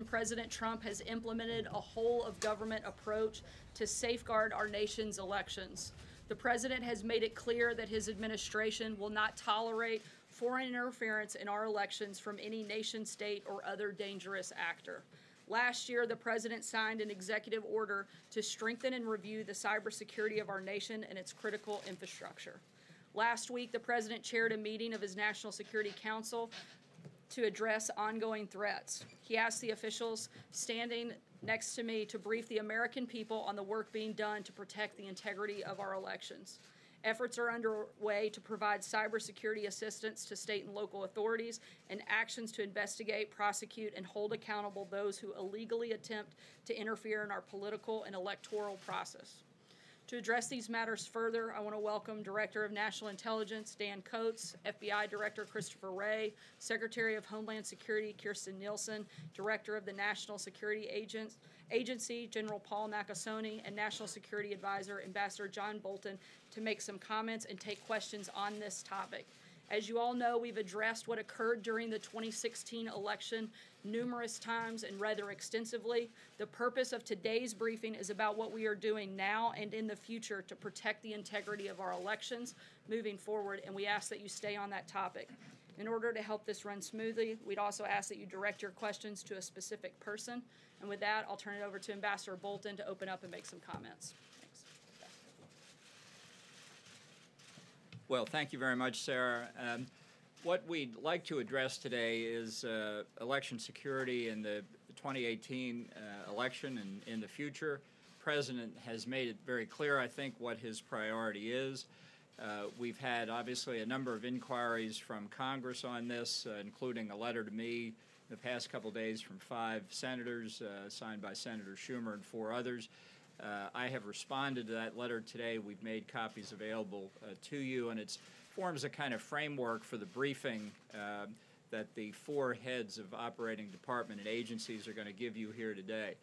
President Trump has implemented a whole-of-government approach to safeguard our nation's elections. The president has made it clear that his administration will not tolerate foreign interference in our elections from any nation, state, or other dangerous actor. Last year, the president signed an executive order to strengthen and review the cybersecurity of our nation and its critical infrastructure. Last week, the president chaired a meeting of his National Security Council to address ongoing threats. He asked the officials standing next to me to brief the American people on the work being done to protect the integrity of our elections. Efforts are underway to provide cybersecurity assistance to state and local authorities and actions to investigate, prosecute, and hold accountable those who illegally attempt to interfere in our political and electoral process. To address these matters further, I want to welcome Director of National Intelligence Dan Coats, FBI Director Christopher Wray, Secretary of Homeland Security Kirstjen Nielsen, Director of the National Security Agency General Paul Nakasone, and National Security Advisor Ambassador John Bolton to make some comments and take questions on this topic. As you all know, we've addressed what occurred during the 2016 election numerous times and rather extensively. The purpose of today's briefing is about what we are doing now and in the future to protect the integrity of our elections moving forward, and we ask that you stay on that topic. In order to help this run smoothly, we'd also ask that you direct your questions to a specific person. And with that, I'll turn it over to Ambassador Bolton to open up and make some comments. Thanks. Well, thank you very much, Sarah. What we'd like to address today is election security in the 2018 election and in the future. The President has made it very clear, I think, what his priority is. We've had, obviously, a number of inquiries from Congress on this, including a letter to me the past couple days from 5 senators, signed by Senator Schumer and 4 others. I have responded to that letter today. We've made copies available to you, and it forms a kind of framework for the briefing that the 4 heads of operating department and agencies are going to give you here today.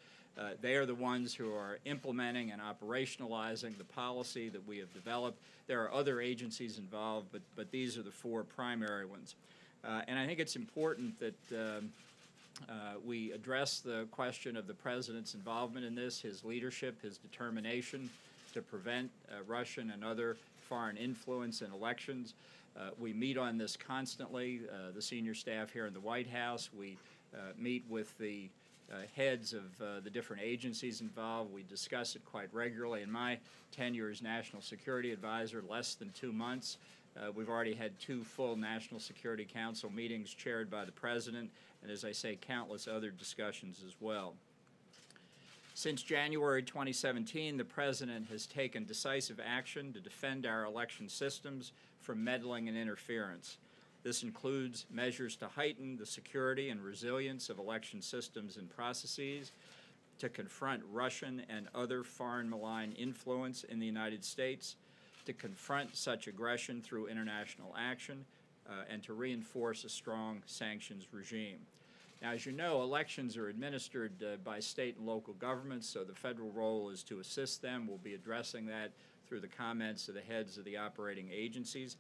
They are the ones who are implementing and operationalizing the policy that we have developed. There are other agencies involved, but these are the 4 primary ones. And I think it's important that we address the question of the President's involvement in this, his leadership, his determination to prevent Russian and other foreign influence in elections. We meet on this constantly, the senior staff here in the White House. We meet with the heads of the different agencies involved. We discuss it quite regularly. In my tenure as National Security Advisor, less than 2 months, we've already had 2 full National Security Council meetings chaired by the President, and as I say, countless other discussions as well. Since January 2017, the President has taken decisive action to defend our election systems from meddling and interference. This includes measures to heighten the security and resilience of election systems and processes, to confront Russian and other foreign malign influence in the United States, to confront such aggression through international action, and to reinforce a strong sanctions regime. Now, as you know, elections are administered by state and local governments, so the federal role is to assist them. We'll be addressing that through the comments of the heads of the operating agencies.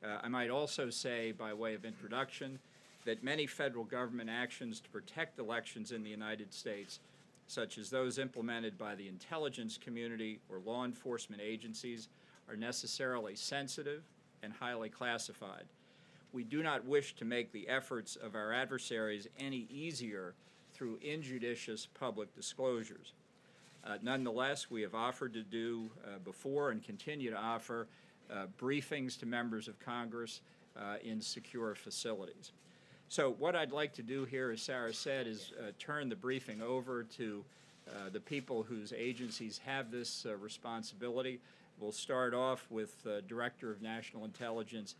I might also say, by way of introduction, that many federal government actions to protect elections in the United States, such as those implemented by the intelligence community or law enforcement agencies, are necessarily sensitive and highly classified. We do not wish to make the efforts of our adversaries any easier through injudicious public disclosures. Nonetheless, we have offered to do before and continue to offer briefings to members of Congress in secure facilities. So what I'd like to do here, as Sarah said, is turn the briefing over to the people whose agencies have this responsibility. We'll start off with Director of National Intelligence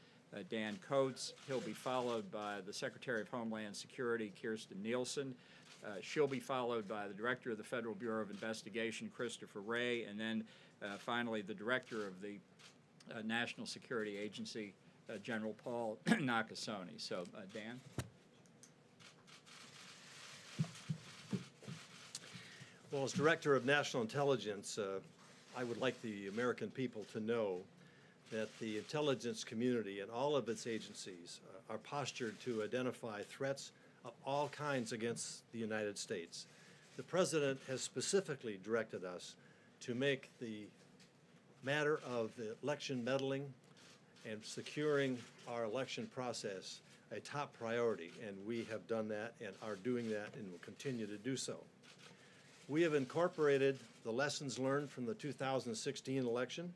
Dan Coats. He'll be followed by the Secretary of Homeland Security, Kirstjen Nielsen. She'll be followed by the Director of the Federal Bureau of Investigation, Christopher Wray, and then finally the Director of the National Security Agency, General Paul Nakasone. So, Dan. Well, as Director of National Intelligence, I would like the American people to know that the intelligence community and all of its agencies are postured to identify threats of all kinds against the United States. The President has specifically directed us to make the matter of the election meddling and securing our election process a top priority, and we have done that and are doing that and will continue to do so. We have incorporated the lessons learned from the 2016 election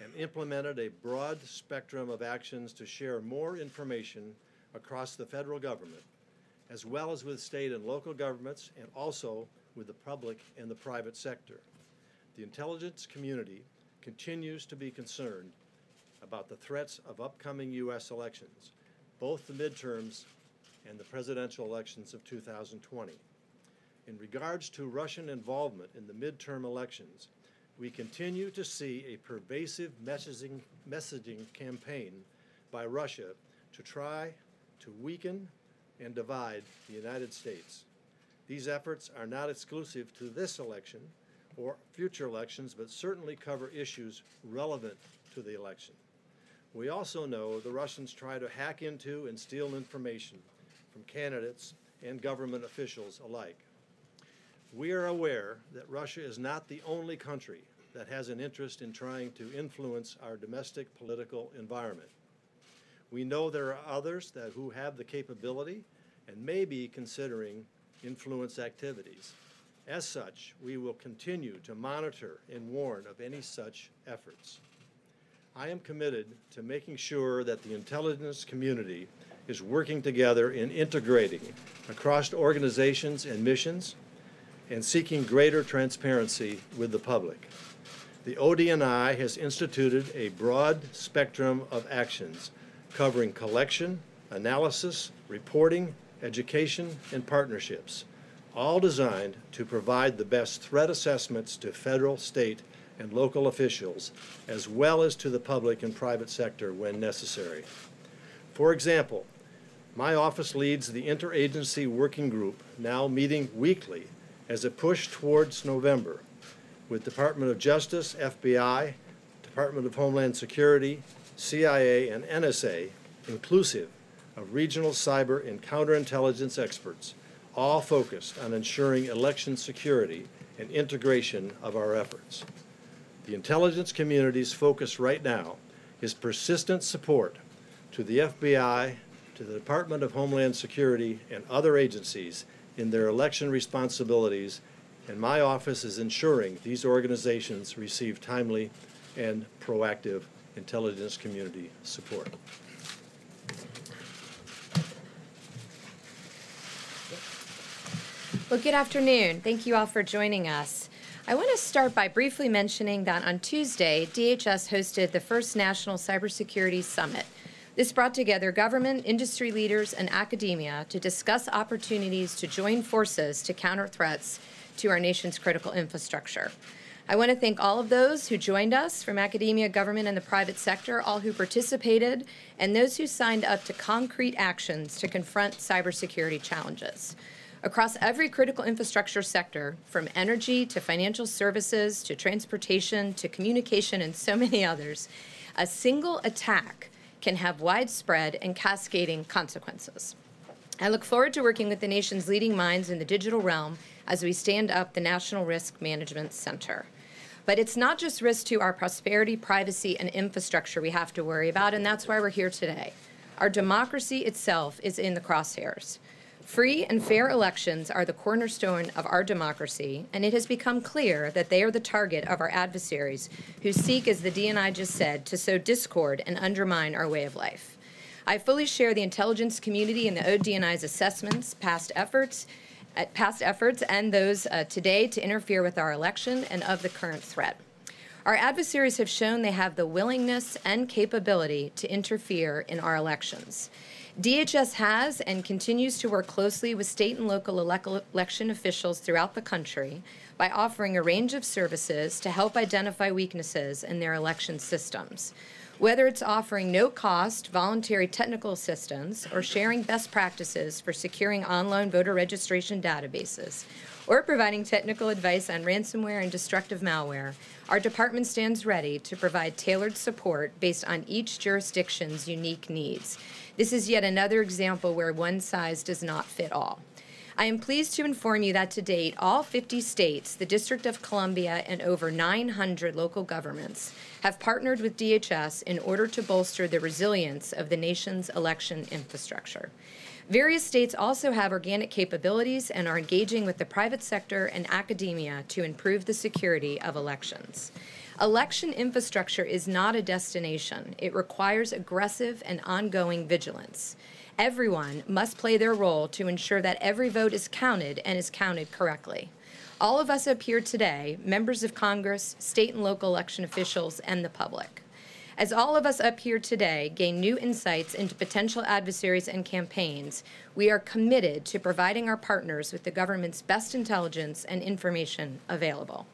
and implemented a broad spectrum of actions to share more information across the federal government, as well as with state and local governments, and also with the public and the private sector. The intelligence community continues to be concerned about the threats of upcoming U.S. elections, both the midterms and the presidential elections of 2020. In regards to Russian involvement in the midterm elections, we continue to see a pervasive messaging campaign by Russia to try to weaken and divide the United States. These efforts are not exclusive to this election or future elections, but certainly cover issues relevant to the election. We also know the Russians try to hack into and steal information from candidates and government officials alike. We are aware that Russia is not the only country that has an interest in trying to influence our domestic political environment. We know there are others who have the capability and may be considering influence activities. As such, we will continue to monitor and warn of any such efforts. I am committed to making sure that the intelligence community is working together in integrating across organizations and missions and seeking greater transparency with the public. The ODNI has instituted a broad spectrum of actions covering collection, analysis, reporting, education, and partnerships, all designed to provide the best threat assessments to federal, state, and local officials, as well as to the public and private sector when necessary. For example, my office leads the interagency working group, now meeting weekly as a push towards November, with Department of Justice, FBI, Department of Homeland Security, CIA, and NSA, inclusive of regional cyber and counterintelligence experts, all focused on ensuring election security and integration of our efforts. The intelligence community's focus right now is persistent support to the FBI, to the Department of Homeland Security, and other agencies in their election responsibilities, and my office is ensuring these organizations receive timely and proactive intelligence community support. Well, good afternoon. Thank you all for joining us. I want to start by briefly mentioning that on Tuesday, DHS hosted the first National Cybersecurity Summit. This brought together government, industry leaders, and academia to discuss opportunities to join forces to counter threats to our nation's critical infrastructure. I want to thank all of those who joined us from academia, government, and the private sector, all who participated, and those who signed up to concrete actions to confront cybersecurity challenges. Across every critical infrastructure sector, from energy to financial services to transportation to communication and so many others, a single attack can have widespread and cascading consequences. I look forward to working with the nation's leading minds in the digital realm as we stand up the National Risk Management Center. But it's not just risk to our prosperity, privacy, and infrastructure we have to worry about, and that's why we're here today. Our democracy itself is in the crosshairs. Free and fair elections are the cornerstone of our democracy, and it has become clear that they are the target of our adversaries who seek, as the DNI just said, to sow discord and undermine our way of life. I fully share the intelligence community and the ODNI's assessments, past efforts, and those today to interfere with our election and of the current threat. Our adversaries have shown they have the willingness and capability to interfere in our elections. DHS has and continues to work closely with state and local election officials throughout the country by offering a range of services to help identify weaknesses in their election systems. Whether it's offering no-cost voluntary technical assistance or sharing best practices for securing online voter registration databases, or providing technical advice on ransomware and destructive malware, our department stands ready to provide tailored support based on each jurisdiction's unique needs. This is yet another example where one size does not fit all. I am pleased to inform you that to date, all 50 states, the District of Columbia, and over 900 local governments have partnered with DHS in order to bolster the resilience of the nation's election infrastructure. Various states also have organic capabilities and are engaging with the private sector and academia to improve the security of elections. Election infrastructure is not a destination. It requires aggressive and ongoing vigilance. Everyone must play their role to ensure that every vote is counted and is counted correctly. All of us up here today, members of Congress, state and local election officials, and the public. As all of us up here today gain new insights into potential adversaries and campaigns, we are committed to providing our partners with the government's best intelligence and information available.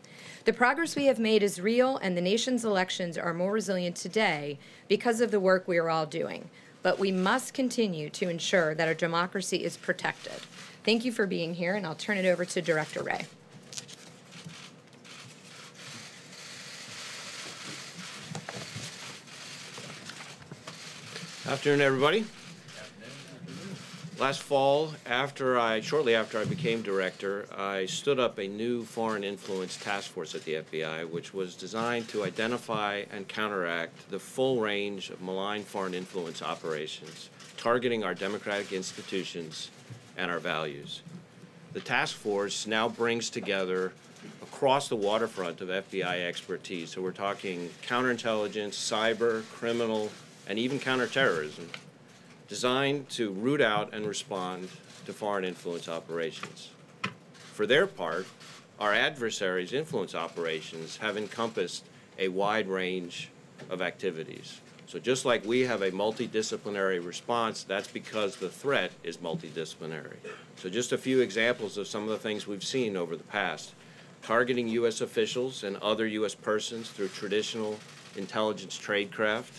The progress we have made is real, and the nation's elections are more resilient today because of the work we are all doing. But we must continue to ensure that our democracy is protected. Thank you for being here, and I'll turn it over to Director Wray. Afternoon, everybody. Last fall, shortly after I became director, I stood up a new foreign influence task force at the FBI, which was designed to identify and counteract the full range of malign foreign influence operations, targeting our democratic institutions and our values. The task force now brings together across the waterfront of FBI expertise. So we're talking counterintelligence, cyber, criminal, and even counterterrorism, designed to root out and respond to foreign influence operations. For their part, our adversaries' influence operations have encompassed a wide range of activities. So just like we have a multidisciplinary response, that's because the threat is multidisciplinary. So just a few examples of some of the things we've seen over the past. Targeting U.S. officials and other U.S. persons through traditional intelligence tradecraft,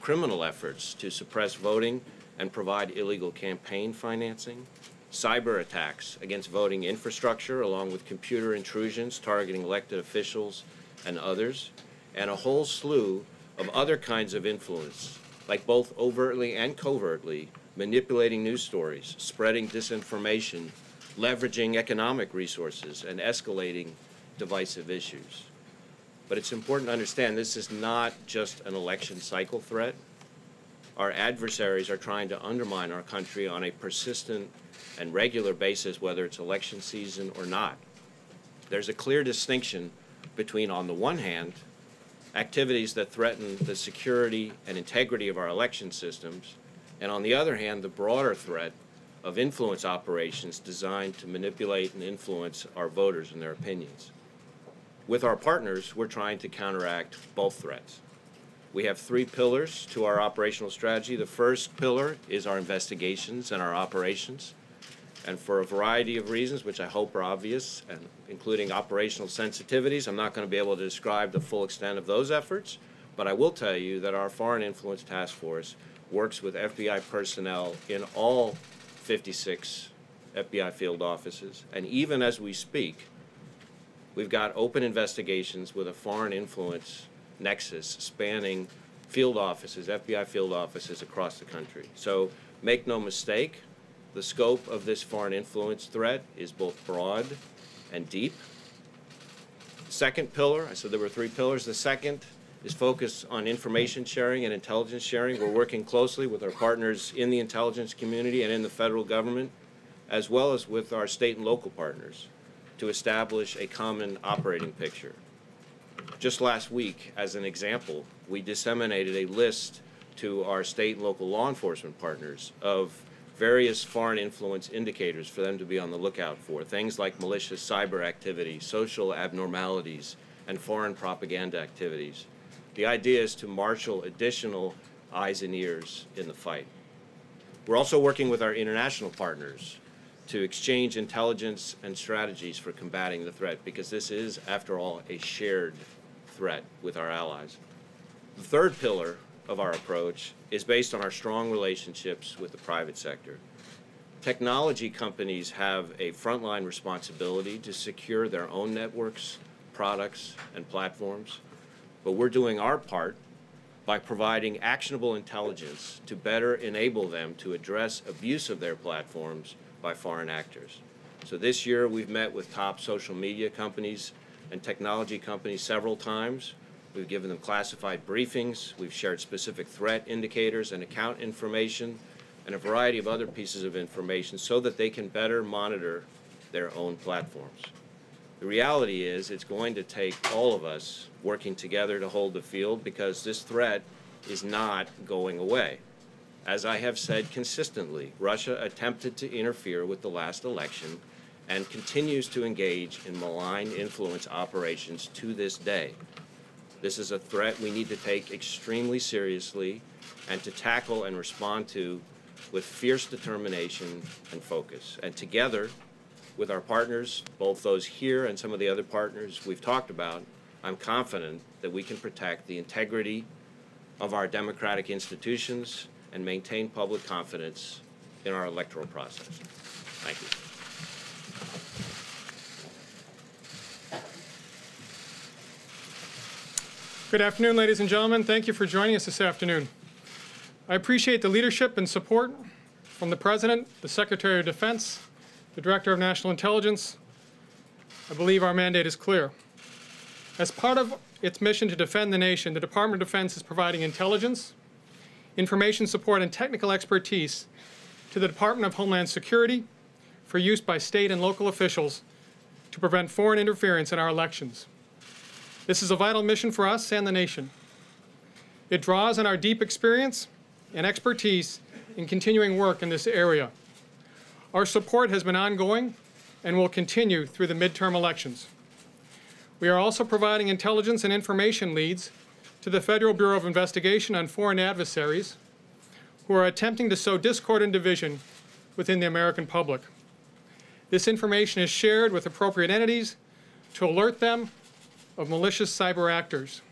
criminal efforts to suppress voting and provide illegal campaign financing, cyber attacks against voting infrastructure along with computer intrusions targeting elected officials and others, and a whole slew of other kinds of influence, like both overtly and covertly manipulating news stories, spreading disinformation, leveraging economic resources, and escalating divisive issues. But it's important to understand this is not just an election cycle threat. Our adversaries are trying to undermine our country on a persistent and regular basis, whether it's election season or not. There's a clear distinction between, on the one hand, activities that threaten the security and integrity of our election systems, and on the other hand, the broader threat of influence operations designed to manipulate and influence our voters and their opinions. With our partners, we're trying to counteract both threats. We have three pillars to our operational strategy. The first pillar is our investigations and our operations. And for a variety of reasons, which I hope are obvious, and including operational sensitivities, I'm not going to be able to describe the full extent of those efforts, but I will tell you that our Foreign Influence Task Force works with FBI personnel in all 56 FBI field offices. And even as we speak, we've got open investigations with a foreign influence nexus spanning field offices, FBI field offices across the country. So make no mistake, the scope of this foreign influence threat is both broad and deep. Second pillar, I said there were three pillars. The second is focused on information sharing and intelligence sharing. We're working closely with our partners in the intelligence community and in the federal government, as well as with our state and local partners, to establish a common operating picture. Just last week, as an example, we disseminated a list to our state and local law enforcement partners of various foreign influence indicators for them to be on the lookout for, things like malicious cyber activity, social abnormalities, and foreign propaganda activities. The idea is to marshal additional eyes and ears in the fight. We're also working with our international partners to exchange intelligence and strategies for combating the threat, because this is, after all, a shared threat with our allies. The third pillar of our approach is based on our strong relationships with the private sector. Technology companies have a frontline responsibility to secure their own networks, products, and platforms, but we're doing our part by providing actionable intelligence to better enable them to address abuse of their platforms by foreign actors. So this year we've met with top social media companies and technology companies several times. We've given them classified briefings. We've shared specific threat indicators and account information and a variety of other pieces of information so that they can better monitor their own platforms. The reality is it's going to take all of us working together to hold the field because this threat is not going away. As I have said consistently, Russia attempted to interfere with the last election and continues to engage in malign influence operations to this day. This is a threat we need to take extremely seriously and to tackle and respond to with fierce determination and focus. And together with our partners, both those here and some of the other partners we've talked about, I'm confident that we can protect the integrity of our democratic institutions and maintain public confidence in our electoral process. Thank you. Good afternoon, ladies and gentlemen. Thank you for joining us this afternoon. I appreciate the leadership and support from the President, the Secretary of Defense, the Director of National Intelligence. I believe our mandate is clear. As part of its mission to defend the nation, the Department of Defense is providing intelligence, information support, and technical expertise to the Department of Homeland Security for use by state and local officials to prevent foreign interference in our elections. This is a vital mission for us and the nation. It draws on our deep experience and expertise in continuing work in this area. Our support has been ongoing and will continue through the midterm elections. We are also providing intelligence and information leads to the Federal Bureau of Investigation on foreign adversaries who are attempting to sow discord and division within the American public. This information is shared with appropriate entities to alert them of malicious cyber actors.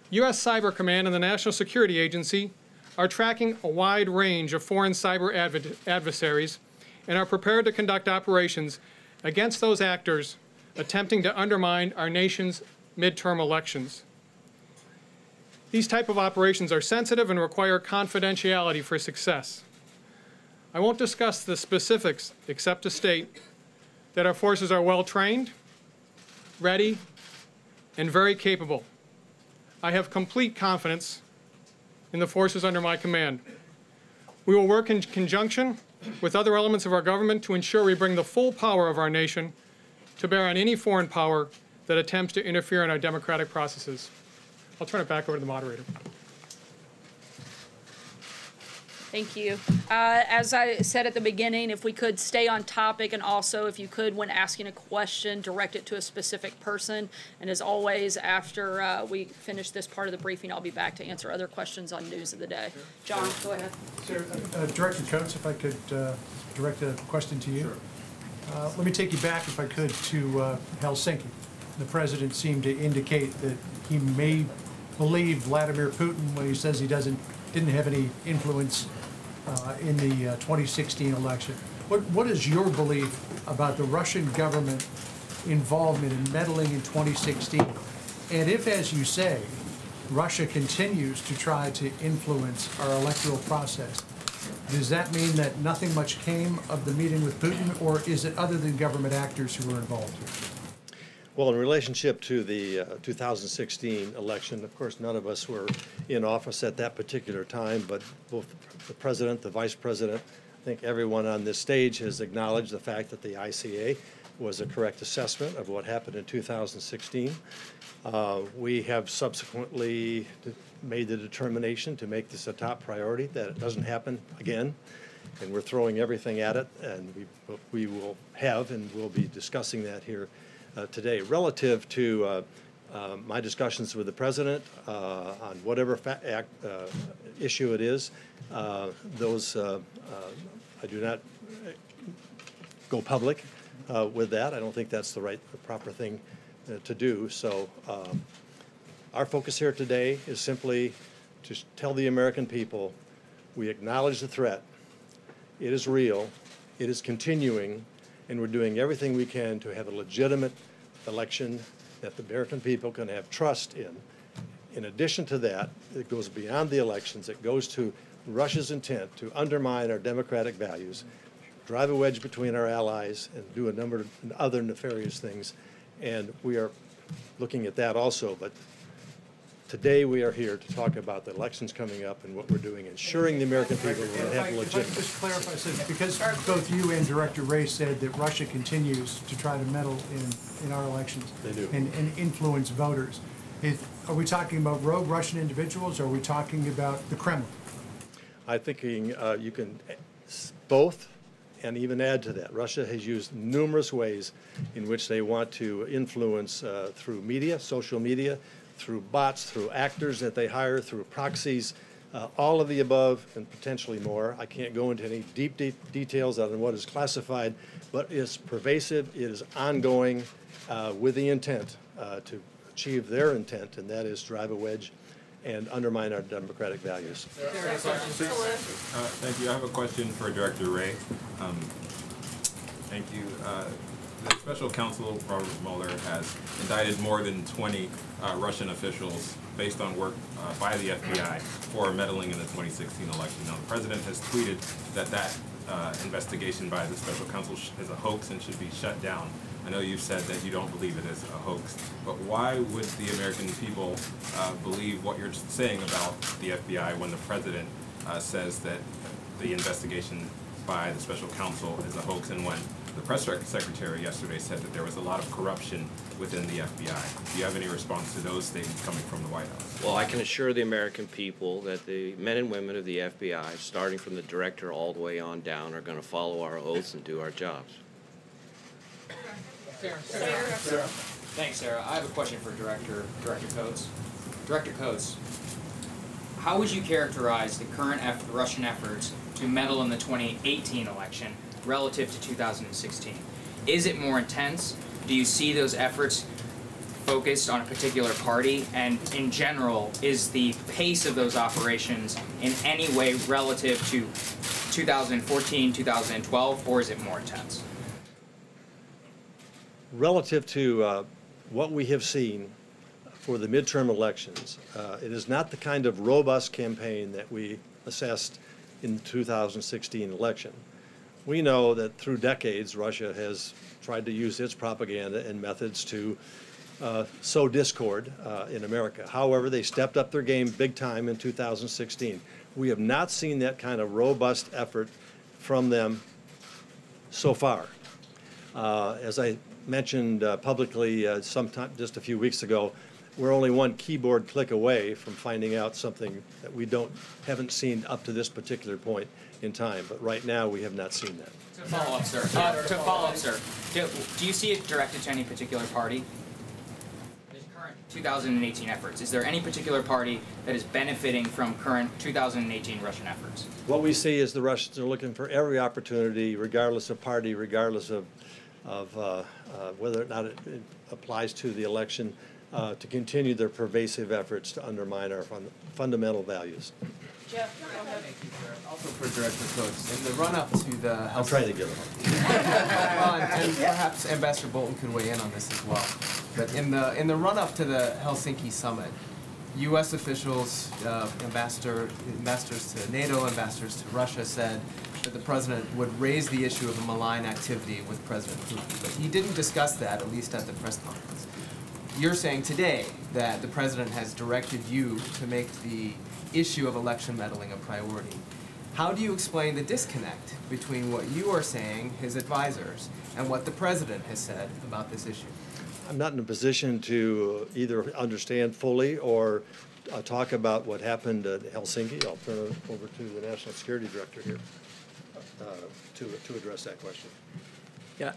U.S. Cyber Command and the National Security Agency are tracking a wide range of foreign cyber adversaries and are prepared to conduct operations against those actors attempting to undermine our nation's midterm elections. These type of operations are sensitive and require confidentiality for success. I won't discuss the specifics except to state that our forces are well trained, ready, and very capable. I have complete confidence in the forces under my command. We will work in conjunction with other elements of our government to ensure we bring the full power of our nation to bear on any foreign power that attempts to interfere in our democratic processes. I'll turn it back over to the moderator. Thank you. As I said at the beginning, if we could stay on topic, and also if you could, when asking a question, direct it to a specific person. And as always, after we finish this part of the briefing, I'll be back to answer other questions on news of the day. John, go ahead. Director Coates, if I could direct a question to you. Sure. Let me take you back, if I could, to Helsinki. The President seemed to indicate that he may believe Vladimir Putin when he says he didn't have any influence in the 2016 election. What is your belief about the Russian government involvement in meddling in 2016? And if, as you say, Russia continues to try to influence our electoral process, does that mean that nothing much came of the meeting with Putin, or is it other than government actors who were involved here? Well, in relationship to the 2016 election, of course, none of us were in office at that particular time, but both the President, the Vice President, I think everyone on this stage has acknowledged the fact that the ICA was a correct assessment of what happened in 2016. We have subsequently made the determination to make this a top priority, that it doesn't happen again, and we're throwing everything at it, and we will have, and we'll be discussing that here today. Relative to my discussions with the President on whatever issue it is, those I do not go public with that. I don't think that's the proper thing to do. So our focus here today is simply to tell the American people we acknowledge the threat. It is real. It is continuing. And we're doing everything we can to have a legitimate election that the American people can have trust in. In addition to that, it goes beyond the elections. It goes to Russia's intent to undermine our democratic values, drive a wedge between our allies, and do a number of other nefarious things. And we are looking at that also. But today we are here to talk about the elections coming up and what we're doing, ensuring the American people will have If I legitimate. could just clarify, so because both you and Director Ray said that Russia continues to try to meddle in our elections. They do. And influence voters. Are we talking about rogue Russian individuals, or are we talking about the Kremlin? I think you can both, and even add to that. Russia has used numerous ways in which they want to influence through media, social media, through bots, through actors that they hire, through proxies, all of the above and potentially more. I can't go into any deep details other than what is classified, but it's pervasive, it is ongoing with the intent to achieve their intent, and that is drive a wedge and undermine our democratic values. Thank you. I have a question for Director Ray. Thank you. The special counsel, Robert Mueller, has indicted more than 20 Russian officials based on work by the FBI for meddling in the 2016 election. Now, the president has tweeted that investigation by the special counsel is a hoax and should be shut down. I know you've said that you don't believe it is a hoax, but why would the American people believe what you're saying about the FBI when the president says that the investigation by the special counsel is a hoax, and when the press secretary yesterday said that there was a lot of corruption within the FBI? Do you have any response to those statements coming from the White House? Well, I can assure the American people that the men and women of the FBI, starting from the director all the way on down, are going to follow our oaths and do our jobs. Sarah. Thanks, Sarah. I have a question for Director Coates. Director Coates, how would you characterize the current Russian efforts to meddle in the 2018 election relative to 2016? Is it more intense? Do you see those efforts focused on a particular party? And in general, is the pace of those operations in any way relative to 2014, 2012, or is it more intense? Relative to what we have seen for the midterm elections, it is not the kind of robust campaign that we assessed in the 2016 election. We know that through decades, Russia has tried to use its propaganda and methods to sow discord in America. However, they stepped up their game big time in 2016. We have not seen that kind of robust effort from them so far. As I mentioned publicly sometime just a few weeks ago, we're only one keyboard click away from finding out something that we haven't seen up to this particular point in time. But right now, we have not seen that. To follow up, sir. Do you see it directed to any particular party? The current 2018 efforts. Is there any particular party that is benefiting from current 2018 Russian efforts? What we see is the Russians are looking for every opportunity, regardless of party, regardless of whether or not it applies to the election, to continue their pervasive efforts to undermine our fundamental values. Jeff, thank you, sir. Also for Director Coates, in the run-up to the I'm trying to get it. and perhaps Ambassador Bolton could weigh in on this as well. But in the run-up to the Helsinki summit, U.S. officials, ambassadors to NATO, ambassadors to Russia, said that the president would raise the issue of a malign activity with President Putin. But he didn't discuss that, at least at the press conference. You're saying today that the president has directed you to make the issue of election meddling a priority. How do you explain the disconnect between what you are saying, his advisors, and what the president has said about this issue? I'm not in a position to either understand fully or talk about what happened at Helsinki. I'll turn it over to the National Security Director here to address that question. Yeah,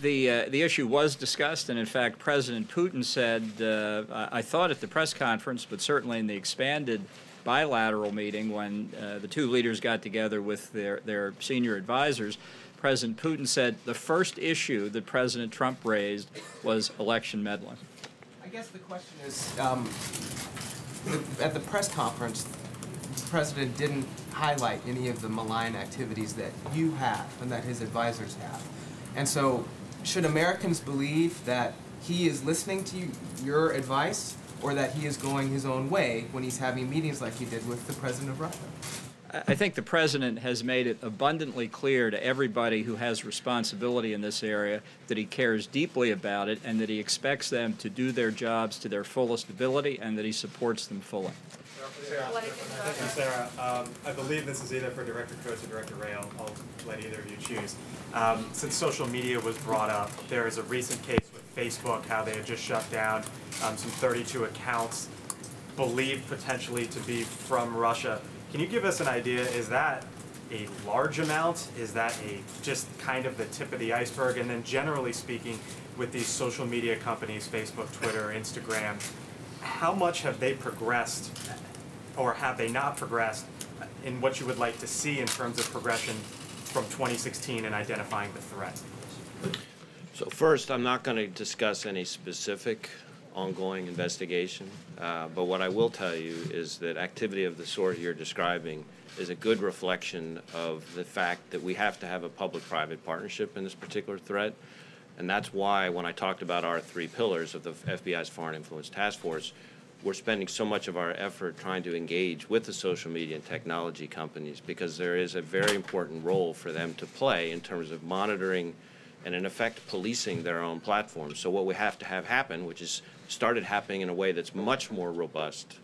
the issue was discussed, and in fact, President Putin said, I thought at the press conference, but certainly in the expanded bilateral meeting when the two leaders got together with their senior advisors, President Putin said the first issue that President Trump raised was election meddling. I guess the question is, at the press conference, the president didn't highlight any of the malign activities that you have and that his advisors have. And so, should Americans believe that he is listening to your advice, or that he is going his own way when he's having meetings like he did with the president of Russia? I think the president has made it abundantly clear to everybody who has responsibility in this area that he cares deeply about it and that he expects them to do their jobs to their fullest ability and that he supports them fully. Thank you, Sarah. I believe this is either for Director Coates or Director Ray. I'll let either of you choose. Since social media was brought up, there is a recent case with Facebook, how they had just shut down some 32 accounts believed potentially to be from Russia. Can you give us an idea, is that a large amount? Is that just kind of the tip of the iceberg? And then generally speaking, with these social media companies, Facebook, Twitter, Instagram, how much have they progressed, or have they not progressed, in what you would like to see in terms of progression from 2016 and identifying the threat? So first, I'm not going to discuss any specific ongoing investigation, but what I will tell you is that activity of the sort you're describing is a good reflection of the fact that we have to have a public-private partnership in this particular threat, and that's why when I talked about our 3 pillars of the FBI's Foreign Influence Task Force, we're spending so much of our effort trying to engage with the social media and technology companies, because there is a very important role for them to play in terms of monitoring and in effect policing their own platforms. So what we have to have happen, which is started happening in a way that's much more robust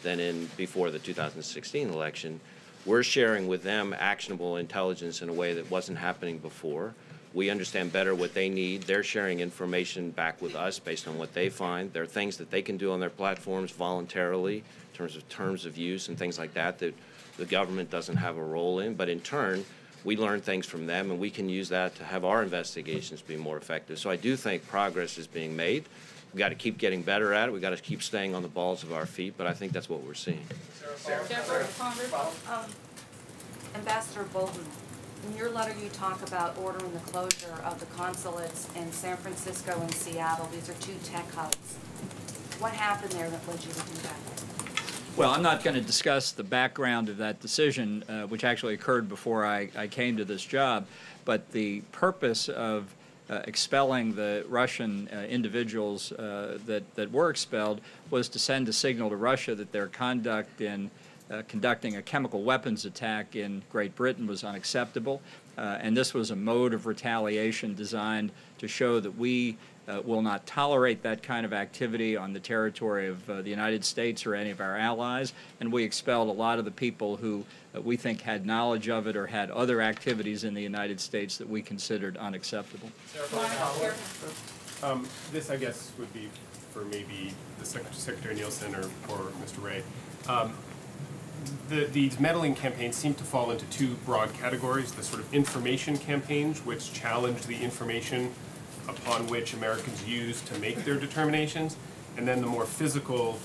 than before the 2016 election, we're sharing with them actionable intelligence in a way that wasn't happening before. We understand better what they need. They're sharing information back with us based on what they find. There are things that they can do on their platforms voluntarily in terms of use and things like that that the government doesn't have a role in. But in turn, we learn things from them, and we can use that to have our investigations be more effective. So I do think progress is being made. We've got to keep getting better at it. We've got to keep staying on the balls of our feet, but I think that's what we're seeing. Ambassador Bolton, in your letter you talk about ordering the closure of the consulates in San Francisco and Seattle. These are 2 tech hubs. What happened there that led you to do that? Well, I'm not going to discuss the background of that decision, which actually occurred before I came to this job, but the purpose of expelling the Russian individuals that were expelled was to send a signal to Russia that their conduct in conducting a chemical weapons attack in Great Britain was unacceptable, and this was a mode of retaliation designed to show that we will not tolerate that kind of activity on the territory of the United States or any of our allies, and we expelled a lot of the people who we think had knowledge of it or had other activities in the United States that we considered unacceptable. This, I guess, would be for maybe the Secretary Nielsen or Mr. Ray. These meddling campaigns seem to fall into 2 broad categories: the sort of information campaigns, which challenge the information upon which Americans use to make their determinations, and then the more physical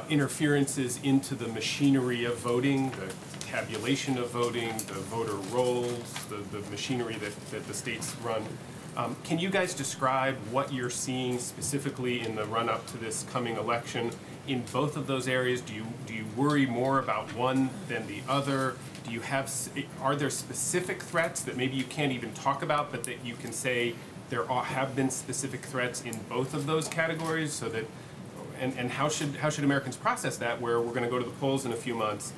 interferences into the machinery of voting, the tabulation of voting, the voter rolls, the machinery that the states run. Can you guys describe what you're seeing specifically in the run-up to this coming election in both of those areas? Do you worry more about one than the other? Are there specific threats that maybe you can't even talk about, but that you can say there have been specific threats in both of those categories, so that, and how should Americans process that, where we're going to go to the polls in a few months?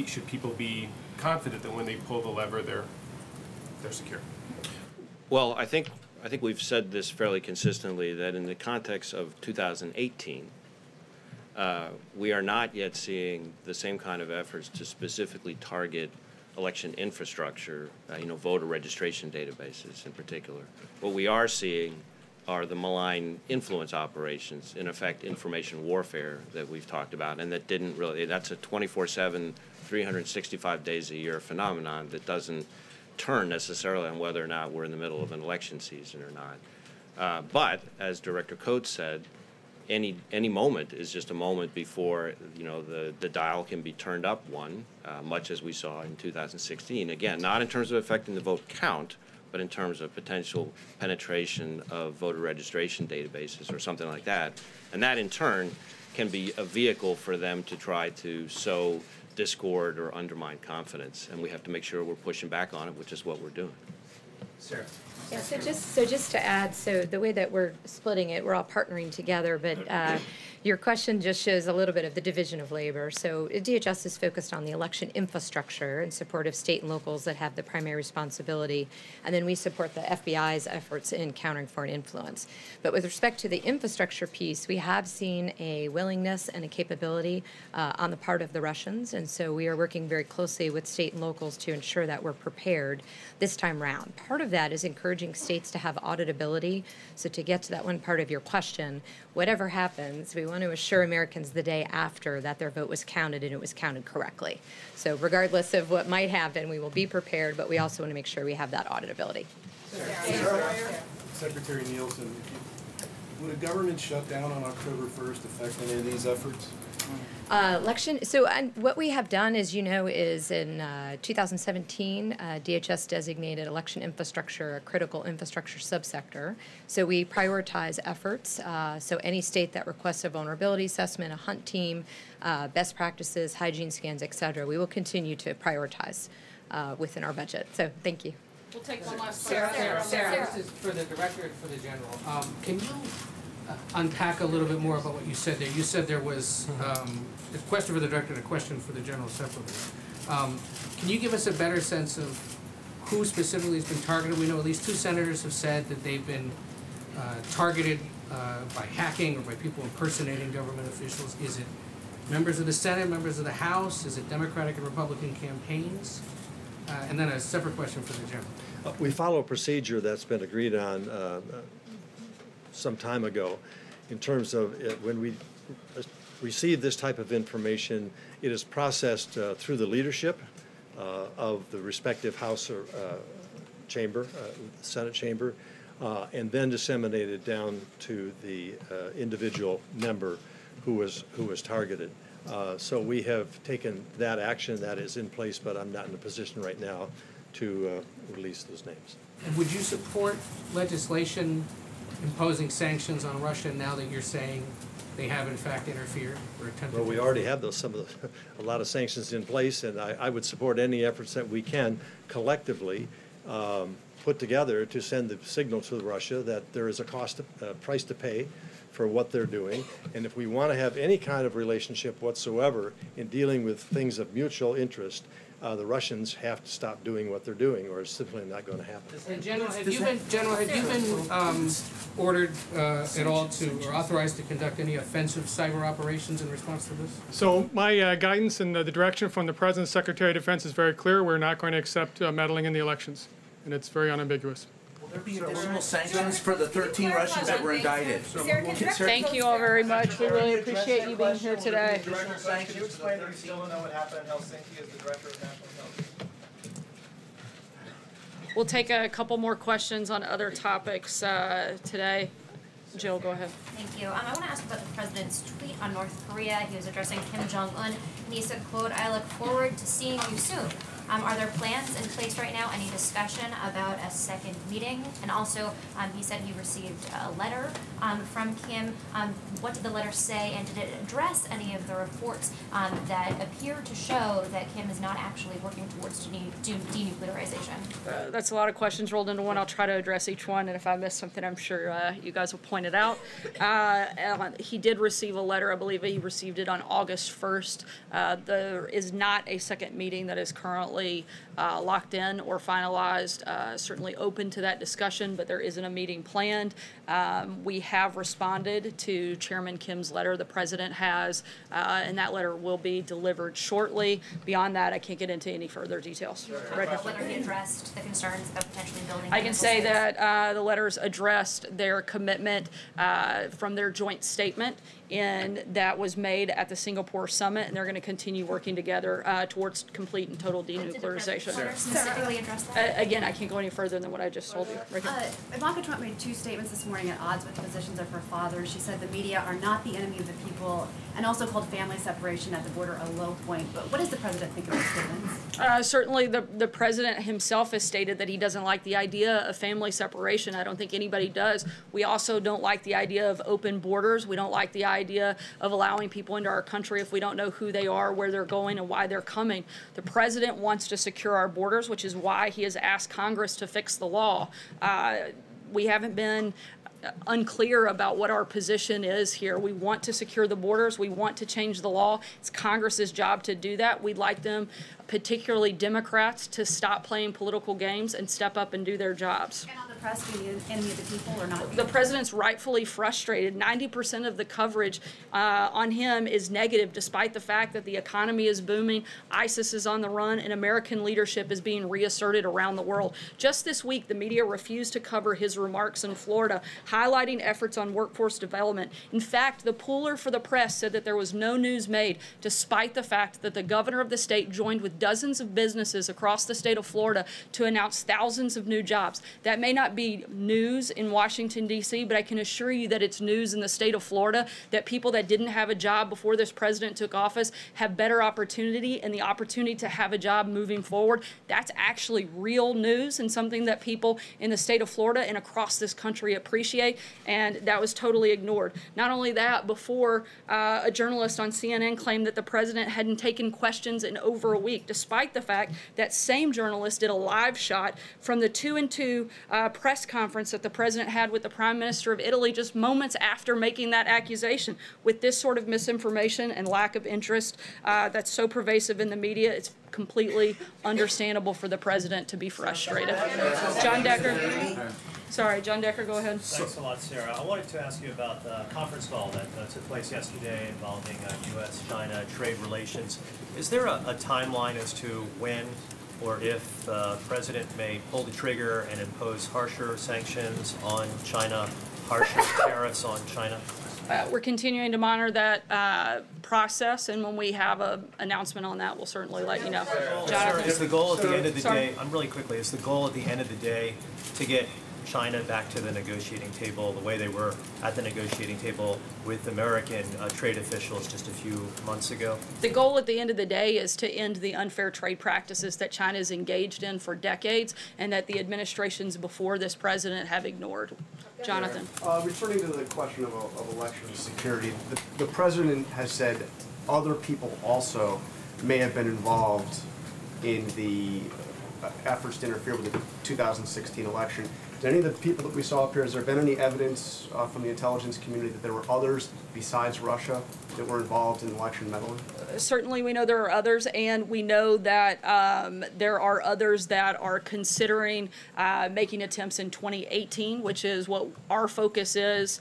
Should people be confident that when they pull the lever, they're secure? Well, I think we've said this fairly consistently, that in the context of 2018, we are not yet seeing the same kind of efforts to specifically target election infrastructure, voter registration databases in particular. What we are seeing are the malign influence operations, in effect information warfare that we've talked about, and that's a 24/7, 365 days a year phenomenon that doesn't turn necessarily on whether or not we're in the middle of an election season or not. But as Director Coates said, any moment is just a moment before the dial can be turned up one, much as we saw in 2016. Again, not in terms of affecting the vote count, but in terms of potential penetration of voter registration databases or something like that. And that in turn can be a vehicle for them to try to sow discord or undermine confidence. And we have to make sure we're pushing back on it, which is what we're doing. Sarah. Yeah, so just to add, so the way that we're splitting it, we're all partnering together, but your question just shows a little bit of the division of labor. So DHS is focused on the election infrastructure in support of state and locals that have the primary responsibility, and then we support the FBI's efforts in countering foreign influence. But with respect to the infrastructure piece, we have seen a willingness and a capability on the part of the Russians, and so we are working very closely with state and locals to ensure that we're prepared this time round. Part of that is encouraging states to have auditability. So to get to that one part of your question, whatever happens, we want to assure Americans the day after that their vote was counted and it was counted correctly. So regardless of what might happen, we will be prepared, but we also want to make sure we have that auditability. Secretary Nielsen, would a government shutdown on October 1st affect any of these efforts? Election. So what we have done, as you know, is in 2017, DHS designated election infrastructure a critical infrastructure subsector. So we prioritize efforts. So any state that requests a vulnerability assessment, a hunt team, best practices, hygiene scans, et cetera, we will continue to prioritize within our budget. So thank you. We'll take one last Sarah, this is for the director and for the general. Can you unpack a little bit more about what you said there? You said there was a question for the director and a question for the general separately. Can you give us a better sense of who specifically has been targeted? We know at least 2 senators have said that they've been targeted by hacking or by people impersonating government officials. Is it members of the Senate, members of the House? Is it Democratic and Republican campaigns? And then a separate question for the general. We follow a procedure that's been agreed on some time ago in terms of when we receive this type of information, it is processed through the leadership of the respective House or chamber, Senate chamber, and then disseminated down to the individual member who was targeted. So we have taken that action that is in place, but I'm not in a position right now to release those names. And would you support legislation imposing sanctions on Russia now that you're saying they have in fact interfered or attempted? Well, we already have a lot of sanctions in place, and I would support any efforts that we can collectively put together to send the signal to Russia that there is a price to pay for what they're doing. And if we want to have any kind of relationship whatsoever in dealing with things of mutual interest, the Russians have to stop doing what they're doing, or it's simply not going to happen. And General, have you been ordered at all to, or authorized to conduct any offensive cyber operations in response to this? So my guidance and the direction from the President's Secretary of Defense is very clear. We're not going to accept meddling in the elections, and it's very unambiguous. Will there be additional sanctions for the 13 Russians that were indicted? Thank you all very much. We really appreciate you being here today. Can you explain that we still don't know what happened in Helsinki as the Director of National Intelligence? We'll take a couple more questions on other topics today. Jill, go ahead. Thank you. I want to ask about the president's tweet on North Korea. He was addressing Kim Jong-un, and he said, quote, "I look forward to seeing you soon." Are there plans in place right now, any discussion about a second meeting? And also, he said he received a letter from Kim. What did the letter say, and did it address any of the reports that appear to show that Kim is not actually working towards denuclearization? That's a lot of questions rolled into one. I'll try to address each one, and if I miss something, I'm sure you guys will point it out. He did receive a letter. I believe he received it on August 1st. There is not a second meeting that is currently locked in or finalized. Certainly open to that discussion, but there isn't a meeting planned. We have responded to Chairman Kim's letter. The President has, and that letter will be delivered shortly. Beyond that, I can't get into any further details. Whether he addressed the concerns about potentially building. I can say that the letters addressed their commitment from their joint statement, and that was made at the Singapore summit, and they're going to continue working together towards complete and total denuclearization. Specifically address that? Again, I can't go any further than what I just told you. Ivanka Trump made 2 statements this morning at odds with the positions of her father. She said the media are not the enemy of the people, and also called family separation at the border a low point. But what does the president think of those statements? Certainly the president himself has stated that he doesn't like the idea of family separation. I don't think anybody does. We also don't like the idea of open borders. We don't like the idea of allowing people into our country if we don't know who they are, where they're going, and why they're coming. The president wants wants to secure our borders, which is why he has asked Congress to fix the law. We haven't been unclear about what our position is here. We want to secure the borders. We want to change the law. It's Congress's job to do that. We'd like them, particularly Democrats, to stop playing political games and step up and do their jobs. And on the press being the enemy of the people or not? The president's rightfully frustrated. 90% of the coverage on him is negative, despite the fact that the economy is booming, ISIS is on the run, and American leadership is being reasserted around the world. Just this week, the media refused to cover his remarks in Florida, highlighting efforts on workforce development. In fact, the pooler for the press said that there was no news made, despite the fact that the governor of the state joined with dozens of businesses across the state of Florida to announce thousands of new jobs. That may not be news in Washington, D.C., but I can assure you that it's news in the state of Florida, that people that didn't have a job before this president took office have better opportunity and the opportunity to have a job moving forward. That's actually real news and something that people in the state of Florida and across this country appreciate, and that was totally ignored. Not only that, before a journalist on CNN claimed that the president hadn't taken questions in over a week, despite the fact that same journalist did a live shot from the 2-2 press conference that the president had with the Prime Minister of Italy just moments after making that accusation. With this sort of misinformation and lack of interest that's so pervasive in the media, it's completely understandable for the president to be frustrated. John Decker. Sorry, John Decker, go ahead. Thanks a lot, Sarah. I wanted to ask you about the conference call that took place yesterday involving U.S.-China trade relations. Is there a timeline as to when or if the president may pull the trigger and impose harsher sanctions on China, harsher tariffs on China? We're continuing to monitor that process, and when we have an announcement on that, we'll certainly let you know. Jonathan? Is the goal at the end of the day, really quickly, is the goal at the end of the day to get China back to the negotiating table the way they were at the negotiating table with American trade officials just a few months ago? The goal at the end of the day is to end the unfair trade practices that China has engaged in for decades and that the administrations before this president have ignored. Jonathan. Returning to the question of election security, the president has said other people also may have been involved in the efforts to interfere with the 2016 election. Did any of the people that we saw up here, has there been any evidence from the intelligence community that there were others besides Russia that were involved in election meddling? Certainly we know there are others, and we know that there are others that are considering making attempts in 2018, which is what our focus is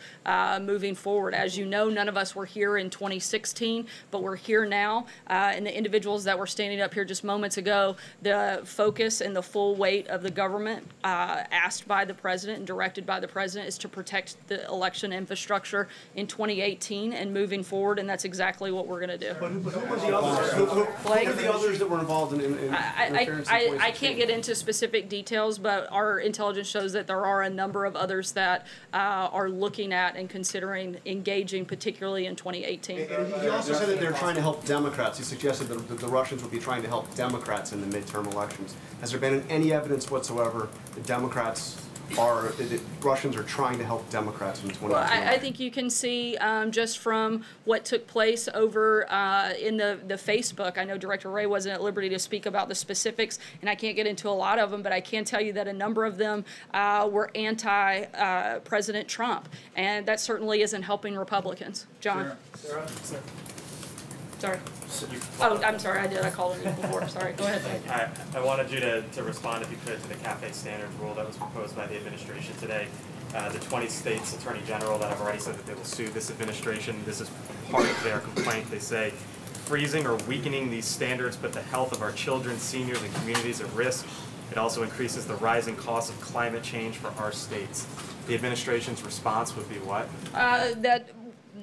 moving forward. As you know, none of us were here in 2016, but we're here now, and the individuals that were standing up here just moments ago, the focus and the full weight of the government asked by the president and directed by the president is to protect the election infrastructure in 2018 and moving forward, and that's exactly what we're going to do. But who were the others? Who were the others that were involved in interference? I can't get into specific details, but our intelligence shows that there are a number of others that are looking at and considering engaging, particularly in 2018. And he also said that they're trying to help Democrats. He suggested that the Russians would be trying to help Democrats in the midterm elections. Has there been any evidence whatsoever that Russians are trying to help Democrats in 2018? Well, I think you can see just from what took place over in the Facebook. I know Director Wray wasn't at liberty to speak about the specifics, and I can't get into a lot of them, but I can tell you that a number of them were anti-President Trump, and that certainly isn't helping Republicans. John? Sarah? Sorry. Oh, I'm sorry, I called you before. Sorry, go ahead. I wanted you to respond, if you could, to the CAFE standards rule that was proposed by the administration today. The 20 states attorney general that have already said that they will sue this administration. This is part of their complaint. They say, freezing or weakening these standards put the health of our children, seniors, and communities at risk. It also increases the rising cost of climate change for our states. The administration's response would be what? That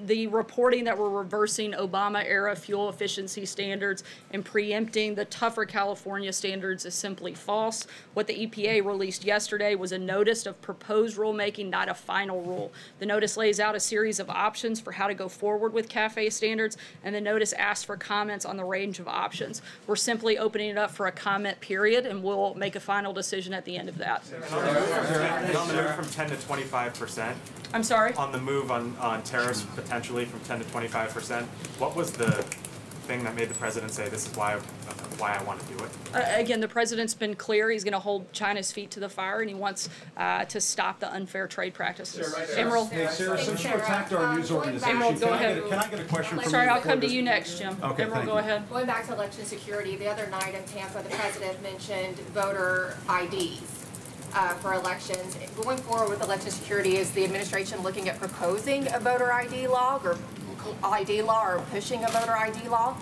the reporting that we're reversing Obama-era fuel efficiency standards and preempting the tougher California standards is simply false. What the EPA released yesterday was a notice of proposed rulemaking, not a final rule. The notice lays out a series of options for how to go forward with CAFE standards, and the notice asks for comments on the range of options. We're simply opening it up for a comment period, and we'll make a final decision at the end of that. On the move from 10 to 25%. I'm sorry? On the move on tariffs, potentially from 10 to 25%, what was the thing that made the president say this is why why I want to do it. Again, the president's been clear. He's going to hold China's feet to the fire, and he wants to stop the unfair trade practices. Emerald. Hey, Sarah, since you attacked our news organization, Emerald, go ahead. Can I get a question from you? Sorry, I'll come to you next, Jim. Okay, Emerald, go ahead. Going back to election security, the other night in Tampa, the president mentioned voter IDs for elections. Going forward with election security, is the administration looking at proposing a voter ID law or pushing a voter ID law?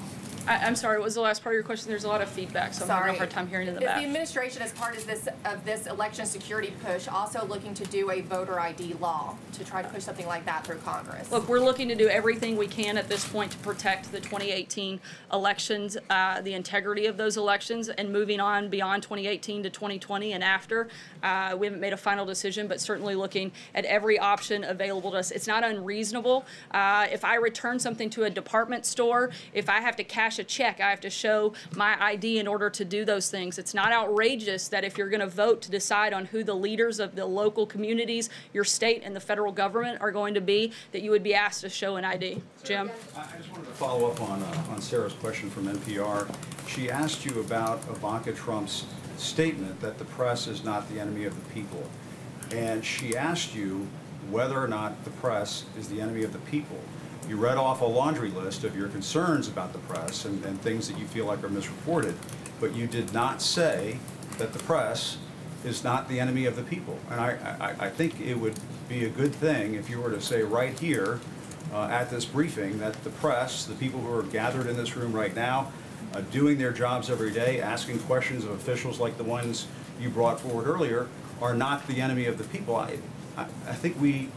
I'm sorry, what was the last part of your question? There's a lot of feedback, so I'm having a hard time hearing in the Is back. the administration, as part of this election security push, also looking to do a voter ID law to try to push something like that through Congress? Look, we're looking to do everything we can at this point to protect the 2018 elections, the integrity of those elections, and moving on beyond 2018 to 2020 and after. We haven't made a final decision, but certainly looking at every option available to us. It's not unreasonable. If I return something to a department store, if I have to cash a check, I have to show my ID in order to do those things. It's not outrageous that if you're going to vote to decide on who the leaders of the local communities, your state, and the federal government are going to be, that you would be asked to show an ID. Jim? I just wanted to follow up on Sarah's question from NPR. She asked you about Ivanka Trump's statement that the press is not the enemy of the people. And she asked you whether or not the press is the enemy of the people. You read off a laundry list of your concerns about the press and things that you feel like are misreported, but you did not say that the press is not the enemy of the people. And I think it would be a good thing if you were to say right here at this briefing that the press, the people who are gathered in this room right now, doing their jobs every day, asking questions of officials like the ones you brought forward earlier, are not the enemy of the people. I think we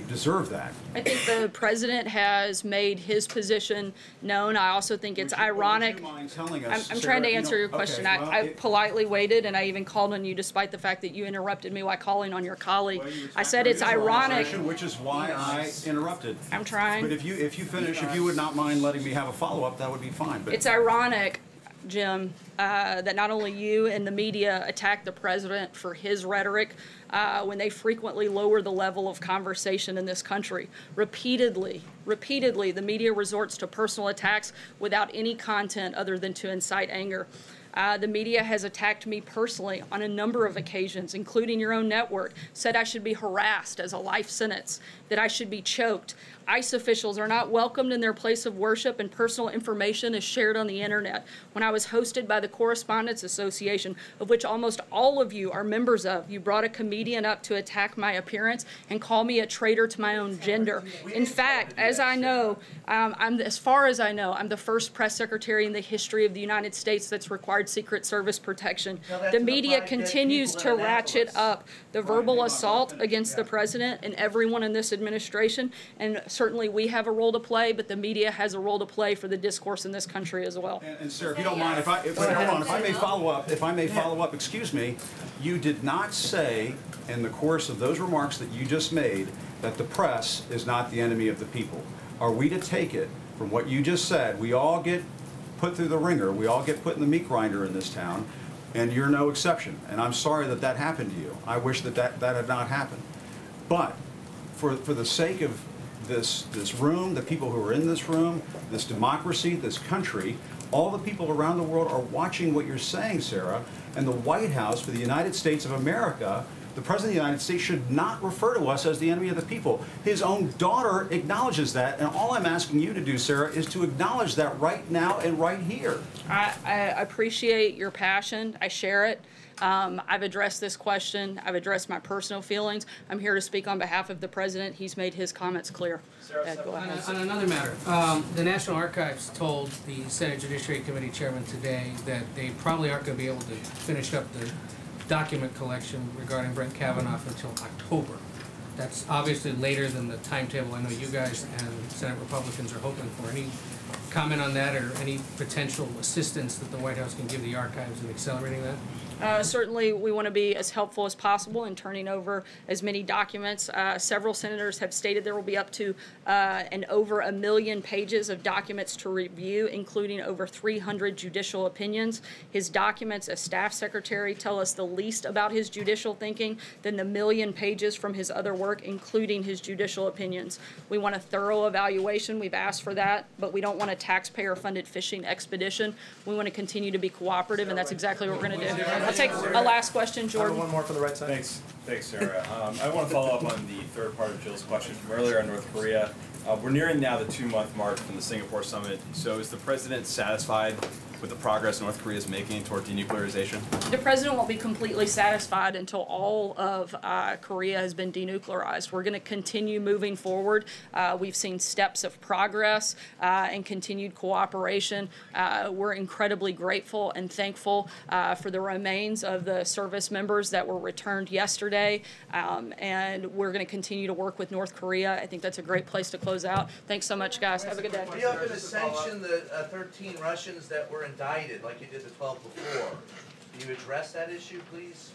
deserve that. I think the president has made his position known. I also think it's ironic. Would you mind telling us, I'm trying to answer your question. Okay, well, I politely waited, and I even called on you despite the fact that you interrupted me while calling on your colleague. Well, I said it's ironic. Which is why I interrupted. I'm trying. But if you finish, if you would not mind letting me have a follow-up, that would be fine. But It's ironic, Jim, that not only you and the media attack the president for his rhetoric when they frequently lower the level of conversation in this country. Repeatedly, the media resorts to personal attacks without any content other than to incite anger. The media has attacked me personally on a number of occasions, including your own network, said I should be harassed as a life sentence, that I should be choked. ICE officials are not welcomed in their place of worship, and personal information is shared on the internet. When I was hosted by the Correspondents Association, of which almost all of you are members of, you brought a comedian up to attack my appearance and call me a traitor to my own gender. In fact, as I know, as far as I know, I'm the first press secretary in the history of the United States that's required Secret Service protection. The media continues to ratchet up the verbal assault against the president and everyone in this administration, and certainly we have a role to play, but the media has a role to play for the discourse in this country as well. And sir, if you don't mind, if I may follow up, excuse me, you did not say in the course of those remarks that you just made that the press is not the enemy of the people. Are we to take it from what you just said? We all get put through the ringer. We all get put in the meat grinder in this town, and you're no exception. And I'm sorry that that happened to you. I wish that had not happened. But for the sake of this room, the people who are in this room, this democracy, this country, all the people around the world are watching what you're saying, Sarah, and the White House for the United States of America, the President of the United States should not refer to us as the enemy of the people. His own daughter acknowledges that, and all I'm asking you to do, Sarah, is to acknowledge that right now and right here. I appreciate your passion. I share it. I've addressed this question. I've addressed my personal feelings. I'm here to speak on behalf of the president. He's made his comments clear. Go ahead. On another matter, the National Archives told the Senate Judiciary Committee chairman today that they probably aren't going to be able to finish up the document collection regarding Brett Kavanaugh until October. That's obviously later than the timetable I know you guys and Senate Republicans are hoping for. Any comment on that, or any potential assistance that the White House can give the archives in accelerating that? Certainly, we want to be as helpful as possible in turning over as many documents. Several senators have stated there will be up to over 1 million pages of documents to review, including over 300 judicial opinions. His documents as staff secretary tell us the least about his judicial thinking than the 1 million pages from his other work, including his judicial opinions. We want a thorough evaluation. We've asked for that, but we don't want to taxpayer-funded fishing expedition. We want to continue to be cooperative, and that's exactly what we're going to do. I'll take a last question, Jordan. One more from the right side. Thanks, Sarah. I want to follow up on the third part of Jill's question from earlier on North Korea. We're nearing now the 2-month mark from the Singapore summit. So is the president satisfied with the progress North Korea is making toward denuclearization? The president won't be completely satisfied until all of Korea has been denuclearized. We're going to continue moving forward. We've seen steps of progress and continued cooperation. We're incredibly grateful and thankful for the remains of the service members that were returned yesterday, and we're going to continue to work with North Korea. I think that's a great place to close out. Thanks so much, guys. Have a good day. Are you going to sanction the 13 Russians that were indicted like you did the 12 before? Do you address that issue, please?